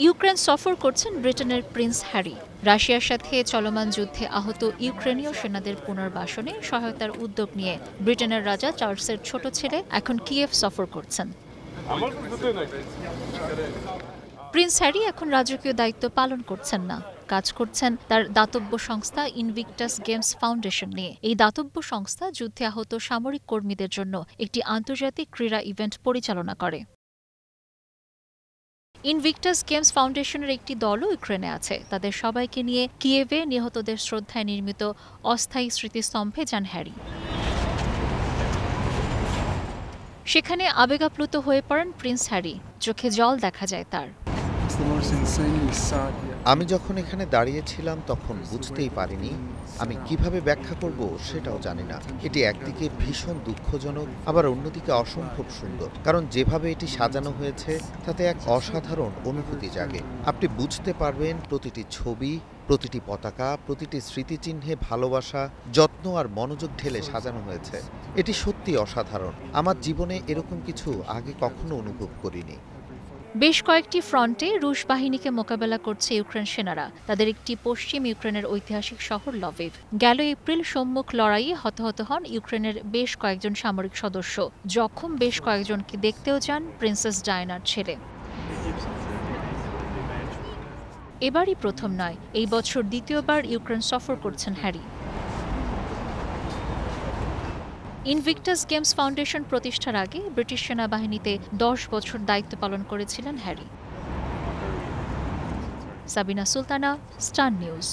Ukraine সফর করছেন ব্রিটেনের প্রিন্স হ্যারি। রাশিয়ার সাথে চলমান যুদ্ধে আহত ইউক্রেনীয় সেনাদের পুনর্বাসনে সহায়তার উদ্যোগ নিয়ে ব্রিটেনের রাজা চার্লসের ছোট ছেলে এখন কিয়েভ সফর করছেন। প্রিন্স হ্যারি এখন রাজকীয় দায়িত্ব পালন করছেন না, কাজ করছেন তার দাতব্য সংস্থা ইনভিক্টাস গেমস ফাউন্ডেশন নিয়ে। এই দাতব্য সংস্থা যুদ্ধে আহত সামরিক কর্মীদের জন্য একটি আন্তর্জাতিক ক্রীড়া ইভেন্ট পরিচালনা করে। ইনভিক্টাস গেমস ফাউন্ডেশনের একটি দলও ইউক্রেনে আছে। তাদের সবাইকে নিয়ে কিয়েভে নিহতদের শ্রদ্ধায় নির্মিত অস্থায়ী স্মৃতিস্তম্ভে যান হ্যারি। সেখানে আবেগাপ্লুত হয়ে পড়েন প্রিন্স হ্যারি, চোখে জল দেখা যায় তার। আমি যখন এখানে দাঁড়িয়েছিলাম তখন বুঝতেই পারিনি, আমি কিভাবে ব্যাখ্যা করব সেটাও জানি না। এটি একদিকে ভীষণ দুঃখজনক, আবার অন্যদিকে অসম্ভব সুন্দর, কারণ যেভাবে এটি সাজানো হয়েছে তাতে এক অসাধারণ অনুভূতি জাগে। আপনি বুঝতে পারবেন প্রতিটি ছবি, প্রতিটি পতাকা, প্রতিটি স্মৃতিচিহ্নে ভালোবাসা, যত্ন আর মনোযোগ ঢেলে সাজানো হয়েছে। এটি সত্যি অসাধারণ। আমার জীবনে এরকম কিছু আগে কখনো অনুভব করিনি। বেশ কয়েকটি ফ্রন্টে রুশ বাহিনীকে মোকাবেলা করছে ইউক্রেন সেনারা। তাদের একটি পশ্চিম ইউক্রেনের ঐতিহাসিক শহর লভিভ। গেল এপ্রিল সম্মুখ লড়াইয়ে হতাহত হন ইউক্রেনের বেশ কয়েকজন সামরিক সদস্য। জখম বেশ কয়েকজনকে দেখতেও যান প্রিন্সেস ডায়ানার ছেলে। এবারই প্রথম নয়, এই বছর দ্বিতীয়বার ইউক্রেন সফর করছেন হ্যারি। ইনভিক্টাস গেমস ফাউন্ডেশন প্রতিষ্ঠার আগে ব্রিটিশ সেনাবাহিনীতে 10 বছর দায়িত্ব পালন করেছিলেন Harry. Sabina Sultana, star news.